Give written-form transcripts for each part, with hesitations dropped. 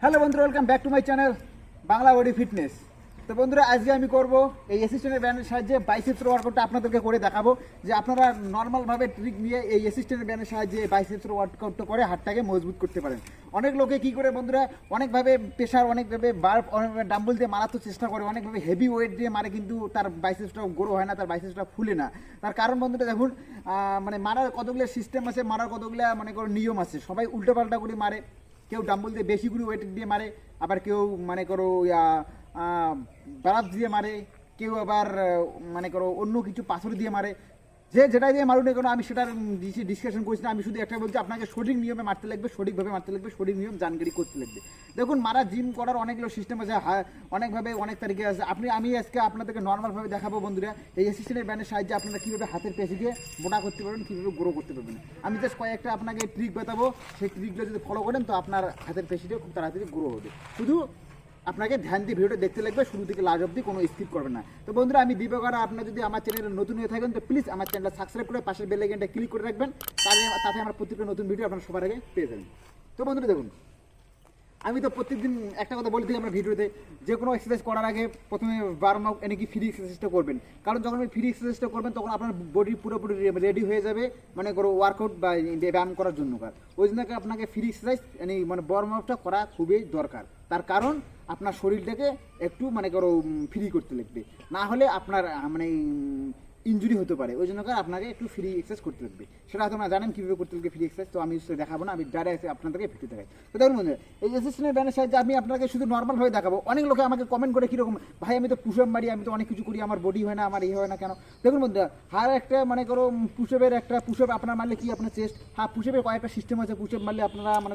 Hello বন্ধুরা, welcome back to my channel Bangla body fitness. তো বন্ধুরা, আজকে আমি করব এই অ্যাসিস্ট্যান্টের ব্যান্ডের সাহায্যে বাইসেপসের ওয়ার্কআউটটা আপনাদেরকে করে দেখাবো, যে আপনারা নর্মালভাবে ট্রিক নিয়ে এই অ্যাসিস্ট্যান্টের ব্যান্ডের সাহায্যে বাইসেপসের ওয়ার্কআউটটা করে হাতটাকে মজবুত করতে পারেন। অনেক লোকে কী করে বন্ধুরা, অনেকভাবে প্রেশার, অনেকভাবে বার, অনেকভাবে ডাম্বল দিয়ে মারার তো চেষ্টা করে, অনেকভাবে হেভি ওয়েট দিয়ে মারে, কিন্তু তার বাইসেপসটা গ্রো হয় না, তার বাইসেপসটা ফুলে না। তার কারণ বন্ধুরা দেখুন, মানে মারার কতগুলো সিস্টেম আছে, মারার কতগুলো মনে করো নিয়ম আছে। সবাই উল্টোপাল্টা করে মারে, কেউ ডাম্বল দিয়ে বেশি করে ওয়েট দিয়ে মারে, আবার কেউ মনে করো বারাত দিয়ে মারে, কেউ আবার মনে করো অন্য কিছু পাথর দিয়ে মারে। যে যেটা দিয়ে মারুন না কেন, আমি সেটার ডিসকাশন করছি না। আমি শুধু একটা বলছি, আপনাকে সঠিক নিয়মে মারতে লাগবে, সঠিকভাবে মারতে লাগবে, সঠিক নিয়ম জানকারি করতে লাগবে। দেখুন, মারা জিম করার অনেকগুলো সিস্টেম আছে, অনেকভাবে অনেক তারিখে আছে। আমি আজকে আপনাদেরকে নর্মালভাবে দেখাবো বন্ধুরা, এই অ্যাসিস্ট্যান্টের ব্যান্ডের সাহায্যে আপনারা কীভাবে হাতের পেশিকে মোটা করতে পারবেন, কীভাবে গ্রো করতে পারবেন। আমি জাস্ট কয়েকটা আপনাকে ট্রিক বাতাবো, সেই ট্রিকগুলো যদি ফলো করেন তো আপনার হাতের পেশিটা খুব তাড়াতাড়ি গ্রো হবে। শুধু আপনাকে ধ্যান দিয়ে ভিডিওটা দেখতে লাগবে, শুরু থেকে লাস্ট অবধি কোনো স্কিপ করবেন না। তো বন্ধুরা, আমি দিবাকার। আপনারা যদি আমার চ্যানেলে নতুন হয়ে থাকেন তো প্লিজ আমার চ্যানেলটা সাবস্ক্রাইব করে পাশের বেল আইকনটা ক্লিক করে রাখবেন, তাতে আমার প্রত্যেকটা নতুন ভিডিও আপনারা সবার আগে পেয়ে যাবেন। তো বন্ধুরা দেখুন, আমি তো প্রত্যেকদিন একটা কথা বলে দিই আমরা ভিডিওতে, যে কোনো এক্সারসাইজ করার আগে প্রথমে ওয়ার্ম আপ কি ফ্রি এক্সারসাইজটা করবেন। কারণ যখন আপনি ফ্রি এক্সারসাইজটা করবেন তখন আপনার বডি পুরোপুরি রেডি হয়ে যাবে মানে করো ওয়ার্কআউট বা ব্যায়াম করার জন্য। ওই জন্য আপনাকে ফ্রি এক্সারসাইজ মানে ওয়ার্ম আপটা করা খুবই দরকার। তার কারণ আপনার শরীরটাকে একটু মানে করো ফ্রি করতে লাগবে, না হলে আপনার মানে ইনজুরি হতে পারে। ওই জন্য আপনাকে একটু ফ্রি এক্সারসাইজ করতে লাগবে। সেটা হয়তো না জানেন কীভাবে করতে লাগবে ফ্রি এক্সারসাইজ, তো আমি দেখাবো না, আমি ডাইরেক্ট আপনাদেরকে ভিডিও দেখাই। তো দেখুন বন্ধুরা, এই অ্যাসিস্ট্যান্টের ব্যান্ডের সাহায্যে আমি আপনাকে শুধু নর্মালভাবে দেখাবো। অনেক লোকে আমাকে কমেন্ট করে কীরকম, ভাই আমি তো পুশআপ মারি, আমি তো অনেক কিছু করি, আমার বডি হয় না, আমার হয় না কেন। দেখুন বন্ধুরা, হার একটা মানে করো পুশআপের একটা পুশআপ আপনার মারলে কি আপনার চেস্ট, পুশআপের কয়েকটা সিস্টেম আছে। পুশআপ মারলে আপনারা মানে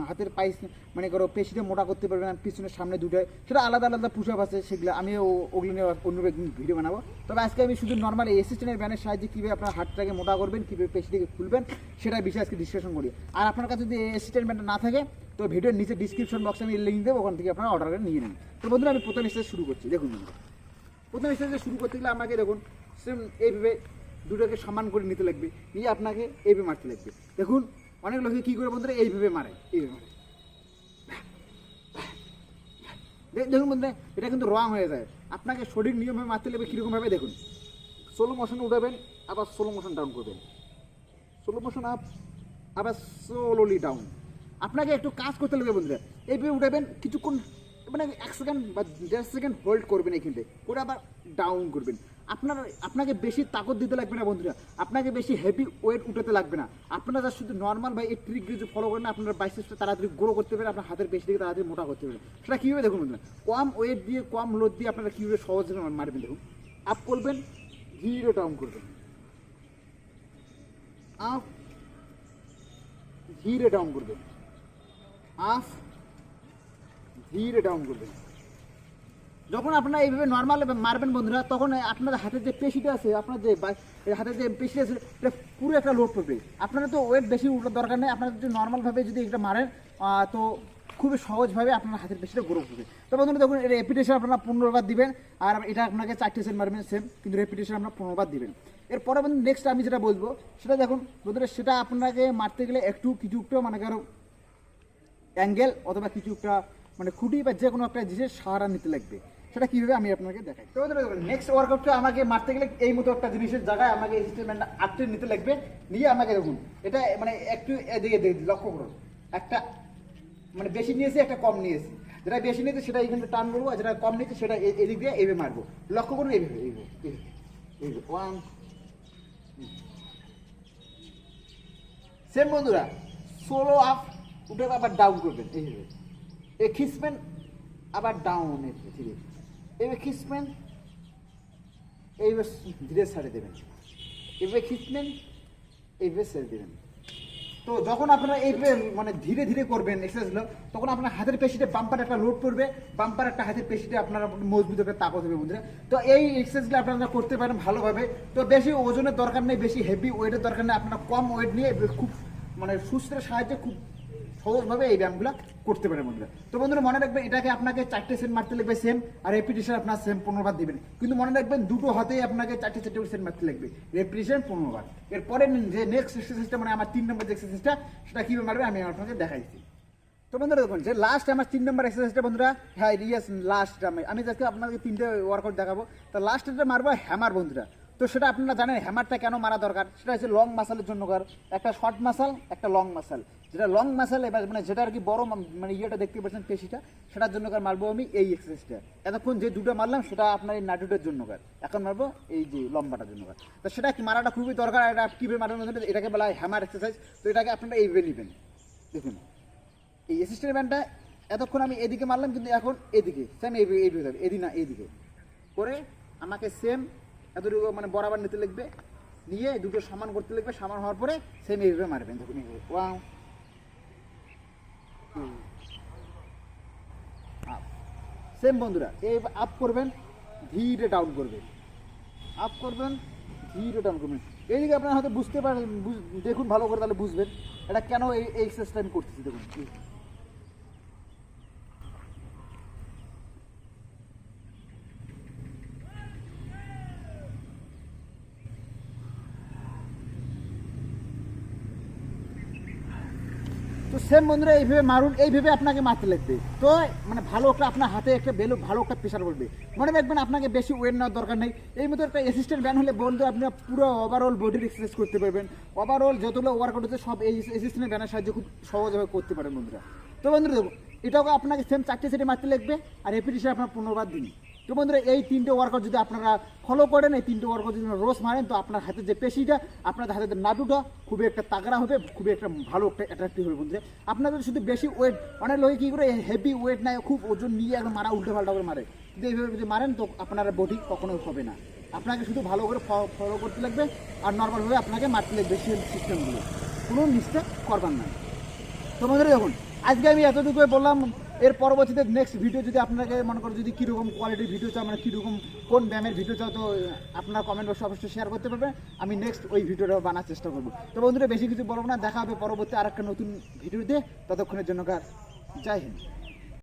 হাতের পাইস মানে করো পেশিটা মোটা করতে পারবেন, পিছনের সামনে দুটোয়, সেটা আলাদা আলাদা পুশআপ আছে, সেগুলো আমি ওগুলো নিয়ে অন্য ভিডিও বানাবো। তবে আজকে আমি শুধু নর্মাল এই অ্যাসিস্ট্যান্টের ব্যান্ডের সাহায্যে কীভাবে আপনার হাতটাকে মোটা করবেন, কীভাবে পেশিটাকে খুলবেন, সেটার বিষয়ে আজকে ডিসকাশন করি। আর আপনার কাছে যদি অ্যাসিস্ট্যান্ট ব্যান্ডটা না থাকে তো ভিডিওর নিচে ডিসক্রিপশন বক্সে আমি লিঙ্ক দেবো, ওখান থেকে আপনারা অর্ডার করে নিয়ে নিন। তো বন্ধুরা, আমি প্রথম এক্সারসাইজ শুরু করছি। দেখুন বন্ধুরা, প্রথম এক্সারসাইজ শুরু করতে গেলে আমাকে দেখুন সেম এইভাবে দুটোকে সমান করে নিতে লাগবে, নিয়ে আপনাকে এইভাবে মারতে লাগবে। দেখুন অনেক লোকে কী করে বন্ধুরা এইভাবে মারে, এইভাবে মারে। দেখুন বন্ধুরা, এটা কিন্তু রং হয়ে যায়। আপনাকে সঠিক নিয়মভাবে মারতে লাগবে। কীরকমভাবে দেখুন, স্লো মোশন উঠাবেন, আবার স্লো মোশন ডাউন করবেন, স্লো মোশন আপ, আবার স্লোলি ডাউন। আপনাকে একটু কাজ করতে লাগবে বন্ধুরা। এইভাবে উঠাবেন, কিছুক্ষণ মানে 1 সেকেন্ড বা 1.5 সেকেন্ড হোল্ড করবেন এইখানটা করে, আবার ডাউন করবেন। আপনাকে বেশি তাকত দিতে লাগবে না বন্ধুরা, আপনাকে বেশি হেভি ওয়েট উঠাতে লাগবে না। আপনারা শুধু নর্মাল ভাই এই ট্রিকগুলো যদি ফলো করেন, আপনার বাইসেপসটা তাড়াতাড়ি গ্রো করতে পারেন, আপনার হাতের পেশি থেকে তাড়াতাড়ি মোটা করতে পারেন। সেটা কীভাবে দেখুন বন্ধুরা, কম ওয়েট দিয়ে কম লোড দিয়ে আপনারা কীভাবে সহজে মারবেন। দেখুন, আপ করবেন, ধীরে ডাউন করবেন, আপ ধীরে ডাউন করবেন, আপ ধীরে ডাউন করবেন। যখন আপনারা এইভাবে নর্মাল মারবেন বন্ধুরা, তখন আপনার হাতের যে পেশিটা আছে, আপনার যে হাতের যে পেশি আছে, এটা পুরো একটা লোড করবে। আপনারা তো ওয়েট বেশি উঠার দরকার নেই, আপনারা যদি নর্মালভাবে যদি এটা মারেন তো খুবই সহজভাবে আপনার হাতের পেশিটা গ্রো করবে। তো বন্ধুরা দেখুন, এটা রেপিটেশন আপনারা 15 বার দিবেন, আর এটা আপনাকে 4টে সেট মারবেন সেম, কিন্তু রেপিটেশন আপনারা 15 বার দিবেন। এরপরে বন্ধু নেক্সট আমি যেটা বলবো সেটা দেখুন বন্ধুরা, সেটা আপনাকে মারতে গেলে কিছু একটা মানে কারো অ্যাঙ্গেল অথবা কিছু একটা মানে খুঁটি বা যে কোনো একটা জিনিসের সাহারা নিতে লাগবে। সেটা কীভাবে আমি আপনাকে দেখাই। তো নেক্সট ওয়ার্কআউটটা আমাকে মারতে গেলে এই মতো একটা জিনিসের জায়গায় আমাকে স্টেটমেন্টটা আটকে নিতে লাগবে, নিয়ে আমাকে দেখুন এটা মানে একটু এদিকে লক্ষ্য করুন, একটা মানে বেশি নিয়েছি, একটা কম নিয়েছি। যেটা বেশি নিয়েছে সেটা এইখানে টান করবো, আর যেটা কম নিয়েছে সেটা এদিক দিয়ে এইভাবে মারবো। লক্ষ্য করুন, এইভাবে এইভাবে এইভাবে 1 সেম বন্ধুরা, সোলো আপ উঠে আবার ডাউন করবেন, এইভাবে এই খিসবেন, আবার ডাউন ধীরে, এইভাবে খিসবেন, এইভাবে ধীরে ছেড়ে দেবেন, এইভাবে খিসবেন, এইভাবে ছেড়ে দেবেন। তো যখন আপনারা এইভাবে মানে ধীরে ধীরে করবেন এক্সারসাইজগুলো, তখন আপনার হাতের পেশিতে বাম্পার একটা লোড পড়বে, বাম্পার একটা হাতের পেশিতে আপনারা মজবুত হবে, তাকত হবে বন্ধুরা। তো এই এক্সারসাইজগুলো আপনারা করতে পারেন ভালোভাবে। তো বেশি ওজনের দরকার নেই, বেশি হেভি ওয়েটের দরকার নেই, আপনারা কম ওয়েট নিয়ে খুব মানে সুস্থের সাহায্যে খুব সহজভাবে এই ব্যায়ামগুলো করতে পারেন বন্ধুরা। তো বন্ধুরা মনে রাখবেন, এটাকে আপনাকে 4টে সেট মারতে লাগবে সেম, আর রেপিটেশন আপনার সেম 15 বার দিবেন। কিন্তু মনে রাখবেন, দুটো হাতেই আপনাকে 4টে সেট মারতে লাগবে, রেপিটেশন 15 বার। এরপরে যে নেক্সট এক্সারসাইজটা মানে আমার 3 নম্বর যে এক্সারসাইজটা, সেটা কীভাবে মারবে আমি আপনাকে দেখাইছি। তো তো বন্ধুরা দেখুন যে লাস্ট আমার 3 নম্বর এক্সারসাইজটা বন্ধুরা, হ্যাঁ ইয়েস লাস্ট আমি আজকে আপনাকে 3টে ওয়ার্কআউট দেখাবো। তো লাস্টটা মারবো হ্যামার বন্ধুরা। তো সেটা আপনারা জানেন হ্যামারটা কেন মারা দরকার, সেটা হচ্ছে লং মাসালের জন্য কর, একটা শর্ট মাসাল একটা লং মাসাল। যেটা লং মাসাল এবার মানে যেটা আর কি বড় মানে ইয়েটা দেখতে পাচ্ছেন পেশিটা, সেটার জন্য কার মারবো আমি এই এক্সারসাইজটা। এতক্ষণ যে দুটো মারলাম সেটা আপনার এই নাটুটের জন্য কার, এখন মারবো এই যে লম্বাটার জন্য কার। তো সেটা মারাটা খুবই দরকার। এটা কীভাবে মারানো, এটাকে বলা হয় হ্যামার এক্সারসাইজ। তো এটাকে আপনারা এইভাবে নেবেন। দেখুন এই অ্যাসিস্ট্যান্ট ব্যান্ডটা এতক্ষণ আমি এদিকে মারলাম, কিন্তু এখন এদিকে সেম এইভাবে যাবে, এদিকে না এইদিকে করে আমাকে সেম এতটুকু মানে বরাবর নিতে লিখবে, নিয়ে দুটো সমান করতে লিখবে, সমান হওয়ার পরে সেম এইভাবে মারবেন। দেখুন এইভাবে ওয়াও আপ, সেম বন্ধুরা এই আপ করবেন, ধীরে ডাউন করবেন, আপ করবেন, ধীরে ডাউন করবেন। এইদিকে আপনারা হয়তো বুঝতে পারেন, দেখুন ভালো করে তাহলে বুঝবেন এটা কেন এই এক্সারসাইজটা আমি করতেছি। দেখুন তো সেম বন্ধুরা এইভাবে মারুন, এইভাবে আপনাকে মারতে লাগবে। তো মানে ভালো একটা আপনার হাতে একটা ভালো একটা প্রেশার পড়বে। মনে রাখবেন আপনাকে বেশি ওয়েট নেওয়ার দরকার নেই। এই মতো একটা অ্যাসিস্ট্যান্ট ব্যান্ড হলে বন্ধু আপনি পুরো ওভারঅল বডির এক্সারসাইজ করতে পারবেন। ওভারঅল যতগুলো ওয়ার্কআউট হচ্ছে সব এই অ্যাসিস্ট্যান্ট ব্যান্ডের সাহায্যে খুব সহজভাবে করতে পারেন বন্ধুরা। তো বন্ধুরা দেখুন এটাও আপনাকে সেম 4টে সেটে মারতে লাগবে, আর রেপিটেশন আপনার 15 বার দিন। তো বন্ধুরা এই 3টে ওয়ার্কআউট যদি আপনারা ফলো করেন, এই 3টে ওয়ার্কআউট যদি রোজ মারেন, তো আপনার হাতের যে পেশিটা, আপনাদের হাতের যে নাটুটা খুবই একটা তাগড়া হবে, খুবই একটা ভালো একটা অ্যাট্রাক্টিভ হবে বন্ধুরা। আপনাদের শুধু বেশি ওয়েট, অনেক লোকে কী করে হেভি ওয়েট নেয়, খুব ওজন নিয়ে একদম মারা উল্টো পাল্টা করে মারে, কিন্তু এইভাবে যদি মারেন তো আপনার বডি কখনোই হবে না। আপনাকে শুধু ভালো করে ফলো করতে লাগবে, আর নর্মালভাবে আপনাকে মারতে লাগবে সেই সিস্টেমগুলো, কোনো মিস্টেক করবার না। তো বন্ধুরা দেখুন আজকে আমি এতটুকু বললাম। এর পরবর্তীতে নেক্সট ভিডিও যদি আপনাকে মনে করো যদি কীরকম কোয়ালিটির ভিডিও চাও, মানে কীরকম কোন ব্যায়ামের ভিডিও চাও, তো আপনার কমেন্ট বক্সে অবশ্যই শেয়ার করতে পারবেন। আমি নেক্সট ওই ভিডিওটা বানার চেষ্টা করবো। তো বন্ধুরা বেশি কিছু বলবো না, দেখা হবে পরবর্তী আরেকটা নতুন ভিডিও দিয়ে। ততক্ষণের জন্য জয় হিন্দ।